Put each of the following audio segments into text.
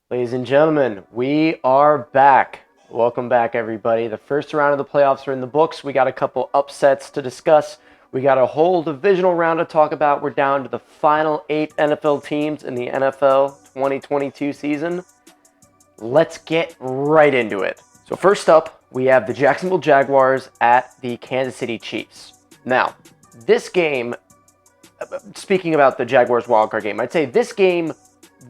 Ladies and gentlemen, we are back. Welcome back, everybody. The first round of the playoffs are in the books. We got a couple upsets to discuss. We got a whole divisional round to talk about. We're down to the final 8 NFL teams in the NFL 2022 season. Let's get right into it. So first up, we have the Jacksonville Jaguars at the Kansas City Chiefs. Now, this game, speaking about the Jaguars wildcard game, I'd say this game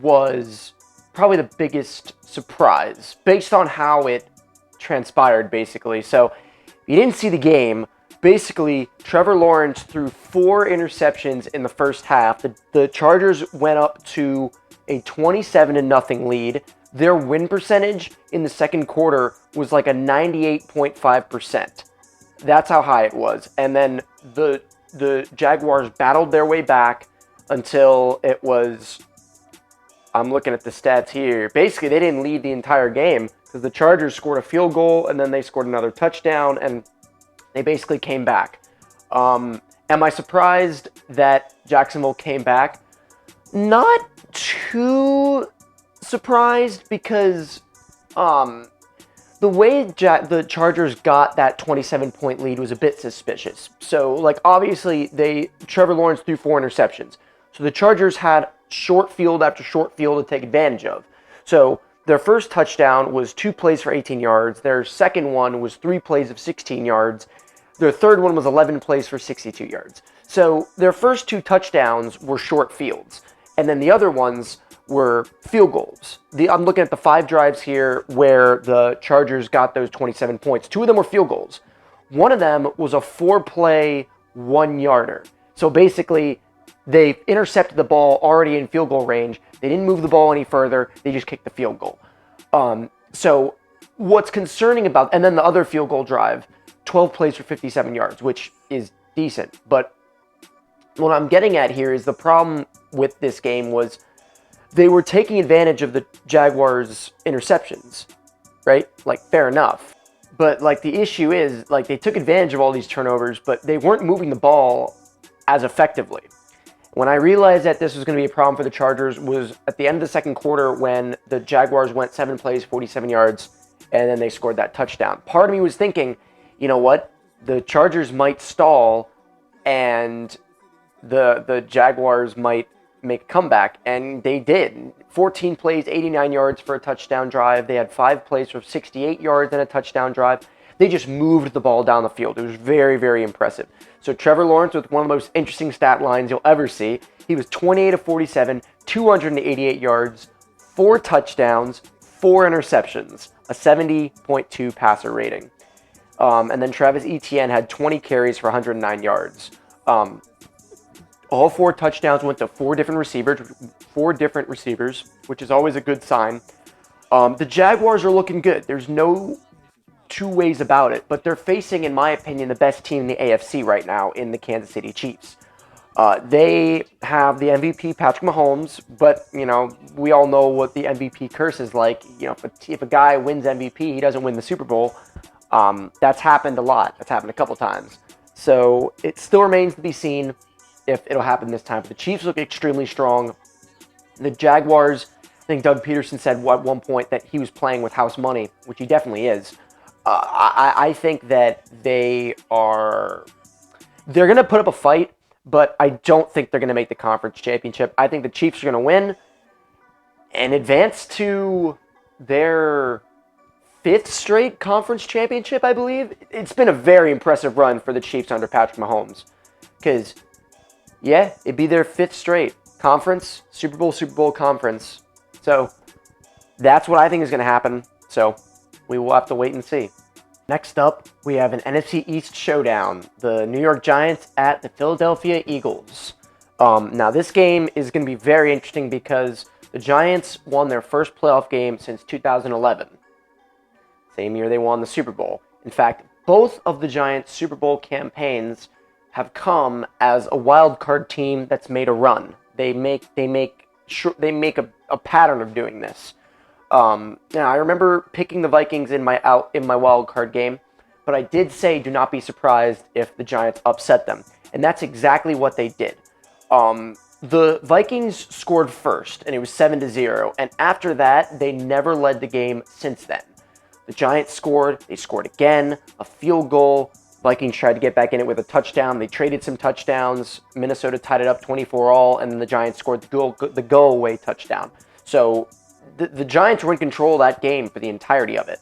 was probably the biggest surprise based on how it transpired, basically. So, if you didn't see the game, basically, Trevor Lawrence threw 4 interceptions in the first half. The Chargers went up to a 27-0 lead. Their win percentage in the second quarter was like a 98.5%. That's how high it was. And then the Jaguars battled their way back until it was, I'm looking at the stats here. Basically, they didn't lead the entire game because the Chargers scored a field goal and then they scored another touchdown and they basically came back. Am I surprised that Jacksonville came back? Not too surprised because the way the Chargers got that 27-point lead was a bit suspicious. So, obviously, Trevor Lawrence threw 4 interceptions. So the Chargers had short field after short field to take advantage of. So their first touchdown was 2 plays for 18 yards. Their second one was 3 plays of 16 yards. Their third one was 11 plays for 62 yards. So their first 2 touchdowns were short fields. And then the other ones were field goals. I'm looking at the 5 drives here where the Chargers got those 27 points. 2 of them were field goals. One of them was a 4-play 1-yarder. So basically, they intercepted the ball already in field goal range. They didn't move the ball any further. They just kicked the field goal. So what's concerning about, and then the other field goal drive, 12 plays for 57 yards, which is decent. But what I'm getting at here is the problem with this game was they were taking advantage of the Jaguars' interceptions, right? Fair enough. But, the issue is, they took advantage of all these turnovers, but they weren't moving the ball as effectively. When I realized that this was going to be a problem for the Chargers was at the end of the second quarter when the Jaguars went 7 plays, 47 yards, and then they scored that touchdown. Part of me was thinking, you know what? The Chargers might stall and the Jaguars might make a comeback, and they did. 14 plays, 89 yards for a touchdown drive. They had 5 plays for 68 yards and a touchdown drive. They just moved the ball down the field. It was very, very impressive. So Trevor Lawrence with one of the most interesting stat lines you'll ever see. He was 28 of 47, 288 yards, 4 touchdowns, 4 interceptions, a 70.2 passer rating. And then Travis Etienne had 20 carries for 109 yards. All 4 touchdowns went to 4 different receivers, which is always a good sign. The Jaguars are looking good. There's no 2 ways about it, but they're facing, in my opinion, the best team in the AFC right now in the Kansas City Chiefs. They have the MVP, Patrick Mahomes, but, we all know what the MVP curse is like. If a guy wins MVP, he doesn't win the Super Bowl. That's happened a lot. That's happened a couple times. So it still remains to be seen if it'll happen this time. But the Chiefs look extremely strong. The Jaguars, I think Doug Peterson said at one point that he was playing with house money, which he definitely is. I think that they're going to put up a fight, but I don't think they're going to make the conference championship. I think the Chiefs are going to win and advance to their 5th straight conference championship, I believe. It's been a very impressive run for the Chiefs under Patrick Mahomes. Because, yeah, it'd be their 5th straight conference, Super Bowl conference. So that's what I think is going to happen. So we will have to wait and see. Next up, we have an NFC East showdown. The New York Giants at the Philadelphia Eagles. Now, this game is going to be very interesting because the Giants won their first playoff game since 2011. Same year they won the Super Bowl. In fact, both of the Giants' Super Bowl campaigns have come as a wild card team that's made a run. They make a pattern of doing this. Now I remember picking the Vikings in my wild card game, but I did say do not be surprised if the Giants upset them, and that's exactly what they did. The Vikings scored first, and it was 7-0. And after that, they never led the game since then. The Giants scored. They scored again. A field goal. Vikings tried to get back in it with a touchdown. They traded some touchdowns. Minnesota tied it up 24-all, and then the Giants scored the go-away touchdown. So the Giants were in control of that game for the entirety of it.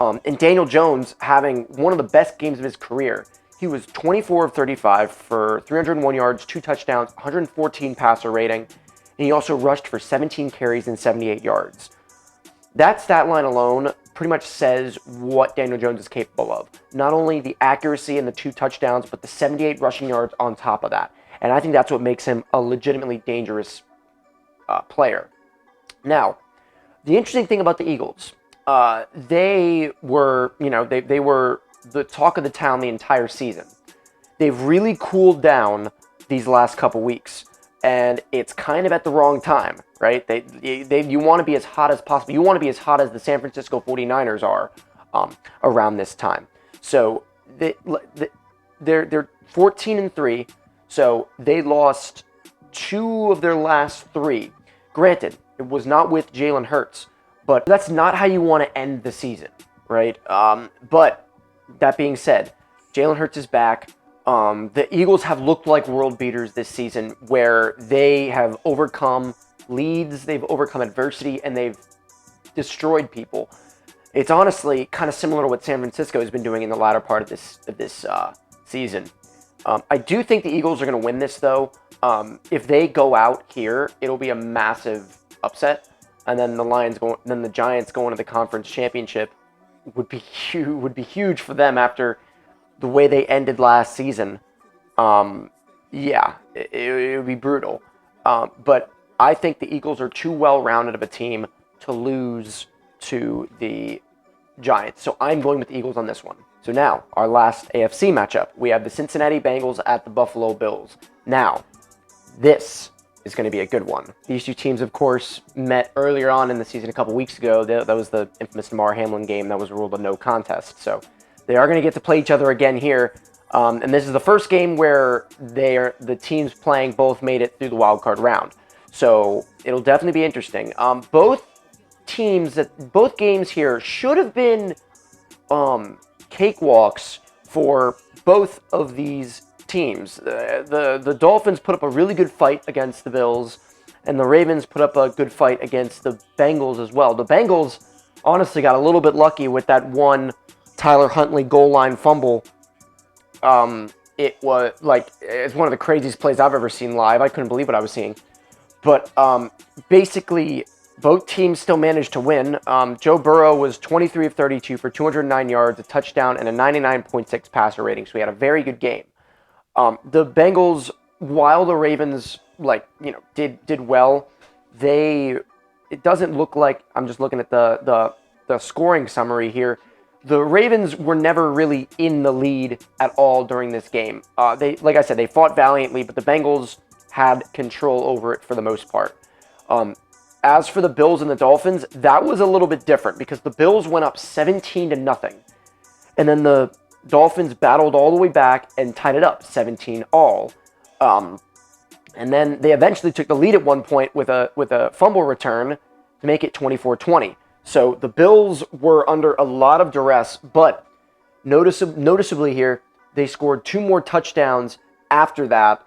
And Daniel Jones having one of the best games of his career. He was 24 of 35 for 301 yards, 2 touchdowns, 114 passer rating, and he also rushed for 17 carries and 78 yards. That stat line alone pretty much says what Daniel Jones is capable of. Not only the accuracy and the 2 touchdowns, but the 78 rushing yards on top of that. And I think that's what makes him a legitimately dangerous player. Now, the interesting thing about the Eagles, they were the talk of the town the entire season. They've really cooled down these last couple weeks, and it's kind of at the wrong time, right? You want to be as hot as possible. You want to be as hot as the San Francisco 49ers are around this time. So they're 14-3, so they lost 2 of their last 3. Granted, it was not with Jalen Hurts, but that's not how you want to end the season, right? But that being said, Jalen Hurts is back. The Eagles have looked like world beaters this season, where they have overcome leads, they've overcome adversity, and they've destroyed people. It's honestly kind of similar to what San Francisco has been doing in the latter part of this season. I do think the Eagles are going to win this, though. If they go out here, it'll be a massive upset, and then the Giants going to the conference championship would be huge for them after the way they ended last season. It would be brutal. But I think the Eagles are too well-rounded of a team to lose to the Giants. So I'm going with the Eagles on this one. So now, our last AFC matchup. We have the Cincinnati Bengals at the Buffalo Bills. Now, this is going to be a good one. These two teams, of course, met earlier on in the season a couple weeks ago. That was the infamous Damar Hamlin game that was ruled a no contest. So they are going to get to play each other again here. And this is the first game where the teams playing both made it through the wild card round. So it'll definitely be interesting. Both games here should have been cakewalks for both of these teams. The Dolphins put up a really good fight against the Bills, and the Ravens put up a good fight against the Bengals as well. The Bengals honestly got a little bit lucky with that one Tyler Huntley goal line fumble. It's one of the craziest plays I've ever seen live. I couldn't believe what I was seeing. But basically, both teams still managed to win. Joe Burrow was 23 of 32 for 209 yards, a touchdown, and a 99.6 passer rating. So he had a very good game. The Bengals, while the Ravens did well, it doesn't look like, I'm just looking at the scoring summary here. The Ravens were never really in the lead at all during this game. Like I said, they fought valiantly, but the Bengals had control over it for the most part. As for the Bills and the Dolphins, that was a little bit different because the Bills went up 17-0. And then the Dolphins battled all the way back and tied it up 17-all. And then they eventually took the lead at one point with a fumble return to make it 24-20. So the Bills were under a lot of duress, but noticeably here, they scored 2 more touchdowns after that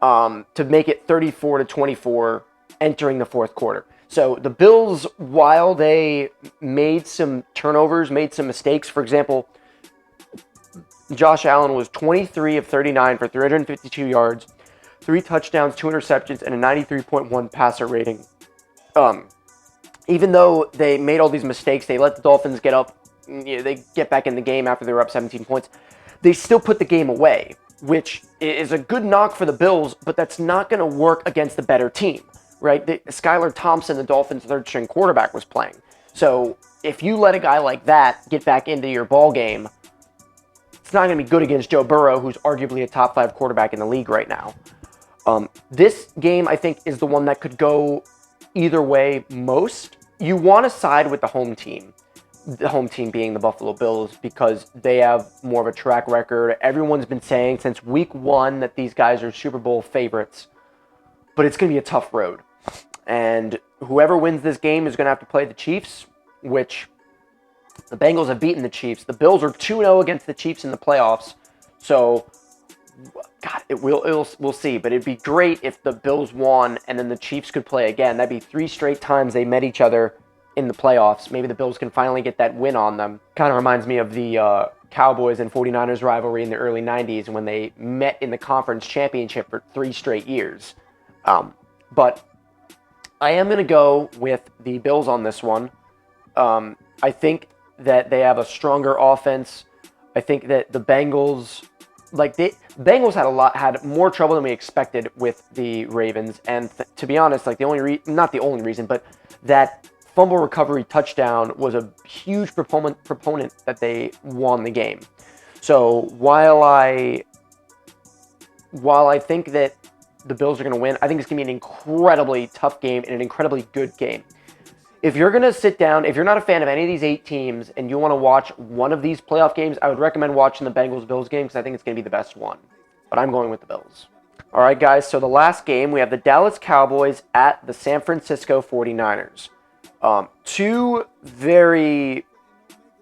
to make it 34-24 entering the fourth quarter. So the Bills, while they made some turnovers, made some mistakes, for example, Josh Allen was 23 of 39 for 352 yards, 3 touchdowns, 2 interceptions, and a 93.1 passer rating. Even though they made all these mistakes, they let the Dolphins get up, they get back in the game after they were up 17 points. They still put the game away, which is a good knock for the Bills, but that's not going to work against the better team, right? Skylar Thompson, the Dolphins' third-string quarterback, was playing. So if you let a guy like that get back into your ball game, it's not going to be good against Joe Burrow, who's arguably a top 5 quarterback in the league right now. This game, I think, is the one that could go either way most. You want to side with the home team being the Buffalo Bills because they have more of a track record. Everyone's been saying since week 1 that these guys are Super Bowl favorites. but it's going to be a tough road. And whoever wins this game is going to have to play the Chiefs, which the Bengals have beaten the Chiefs. The Bills are 2-0 against the Chiefs in the playoffs. So, God, we'll see. But it'd be great if the Bills won and then the Chiefs could play again. That'd be 3 straight times they met each other in the playoffs. Maybe the Bills can finally get that win on them. Kind of reminds me of the Cowboys and 49ers rivalry in the early 90s when they met in the conference championship for 3 straight years. But I am going to go with the Bills on this one. I think that they have a stronger offense. I think that the Bengals, had more trouble than we expected with the Ravens. And to be honest, like not the only reason, but that fumble recovery touchdown was a huge proponent that they won the game. So while I think that the Bills are going to win, I think it's going to be an incredibly tough game and an incredibly good game. If you're going to sit down, if you're not a fan of any of these 8 teams and you want to watch one of these playoff games, I would recommend watching the Bengals-Bills game because I think it's going to be the best one. But I'm going with the Bills. All right, guys, so the last game, we have the Dallas Cowboys at the San Francisco 49ers. Two very...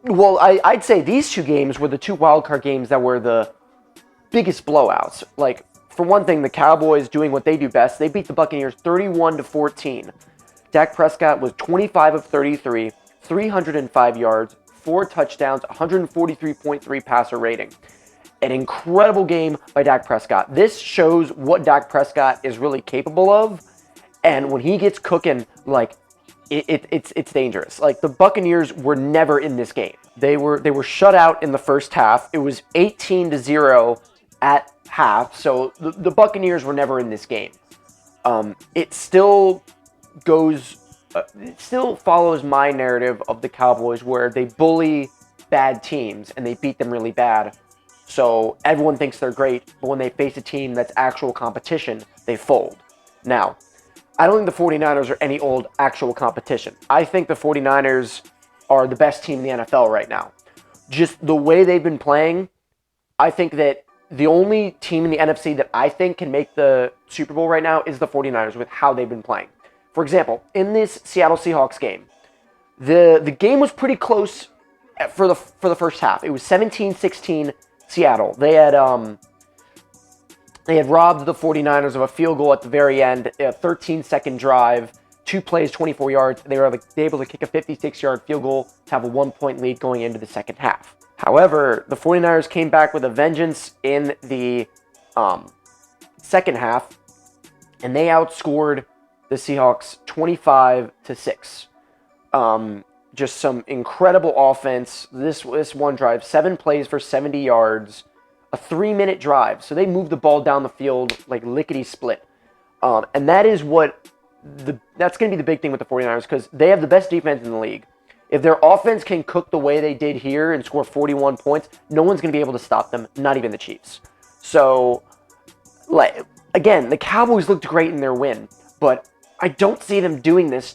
Well, I'd say these 2 games were the 2 wildcard games that were the biggest blowouts. Like, for one thing, the Cowboys doing what they do best. They beat the Buccaneers 31-14. Dak Prescott was 25 of 33, 305 yards, 4 touchdowns, 143.3 passer rating. An incredible game by Dak Prescott. This shows what Dak Prescott is really capable of, and when he gets cooking, like, it's dangerous. Like, the Buccaneers were never in this game. They were shut out in the first half. It was 18-0 at half, so the Buccaneers were never in this game. It still follows my narrative of the Cowboys where they bully bad teams and they beat them really bad. So everyone thinks they're great, but when they face a team that's actual competition, they fold. Now, I don't think the 49ers are any old actual competition. I think the 49ers are the best team in the NFL right now. Just the way they've been playing, I think that the only team in the NFC that I think can make the Super Bowl right now is the 49ers with how they've been playing. For example, in this Seattle Seahawks game, the game was pretty close for the first half. It was 17-16 Seattle. They had robbed the 49ers of a field goal at the very end, a 13-second drive, 2 plays, 24 yards. They were able to kick a 56-yard field goal to have a 1-point lead going into the second half. However, the 49ers came back with a vengeance in the second half, and they outscored the Seahawks 25-6. Just some incredible offense. This one drive, 7 plays for 70 yards, a 3-minute drive. So they moved the ball down the field like lickety-split. And that is that's going to be the big thing with the 49ers because they have the best defense in the league. If their offense can cook the way they did here and score 41 points, no one's going to be able to stop them, not even the Chiefs. So, again, the Cowboys looked great in their win, but I don't see them doing this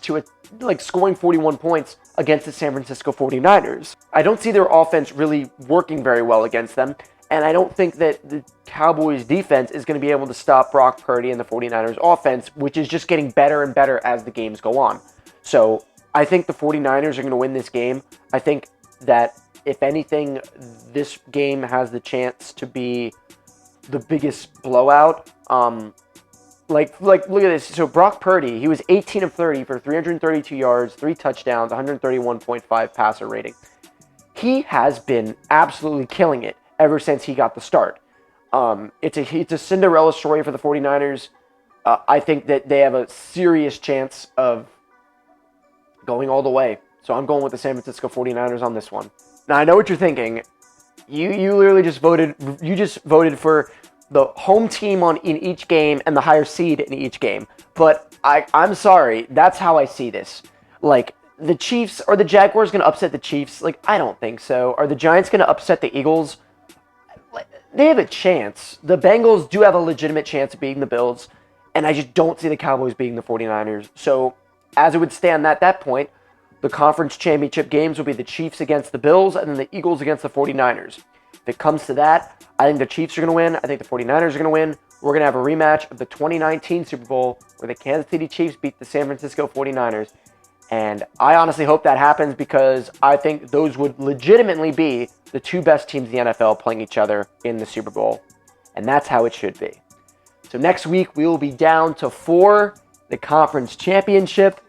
scoring 41 points against the San Francisco 49ers. I don't see their offense really working very well against them, and I don't think that the Cowboys defense is going to be able to stop Brock Purdy and the 49ers offense, which is just getting better and better as the games go on. So I think the 49ers are going to win this game. I think that, if anything, this game has the chance to be the biggest blowout. Look at this. So Brock Purdy, he was 18 of 30 for 332 yards, 3 touchdowns, 131.5 passer rating. He has been absolutely killing it ever since he got the start. It's a Cinderella story for the 49ers. I think that they have a serious chance of going all the way. So I'm going with the San Francisco 49ers on this one. Now, I know what you're thinking. You literally just voted for the home team in each game and the higher seed in each game. But I'm sorry, that's how I see this. Like, the Chiefs, or the Jaguars going to upset the Chiefs? Like, I don't think so. Are the Giants going to upset the Eagles? They have a chance. The Bengals do have a legitimate chance of beating the Bills, and I just don't see the Cowboys beating the 49ers. So, as it would stand at that point, the conference championship games will be the Chiefs against the Bills and then the Eagles against the 49ers. If If it comes to that, I think the Chiefs are going to win. I think the 49ers are going to win. We're going to have a rematch of the 2019 Super Bowl where the Kansas City Chiefs beat the San Francisco 49ers. And I honestly hope that happens because I think those would legitimately be the two best teams in the NFL playing each other in the Super Bowl. And that's how it should be. So next week, we will be down to 4, the conference championship.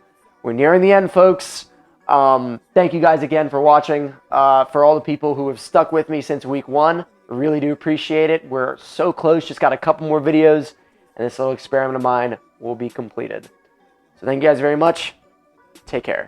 We're nearing the end, folks. Thank you guys again for watching. For all the people who have stuck with me since week 1, I really do appreciate it. We're so close, just got a couple more videos, and this little experiment of mine will be completed. So thank you guys very much. Take care.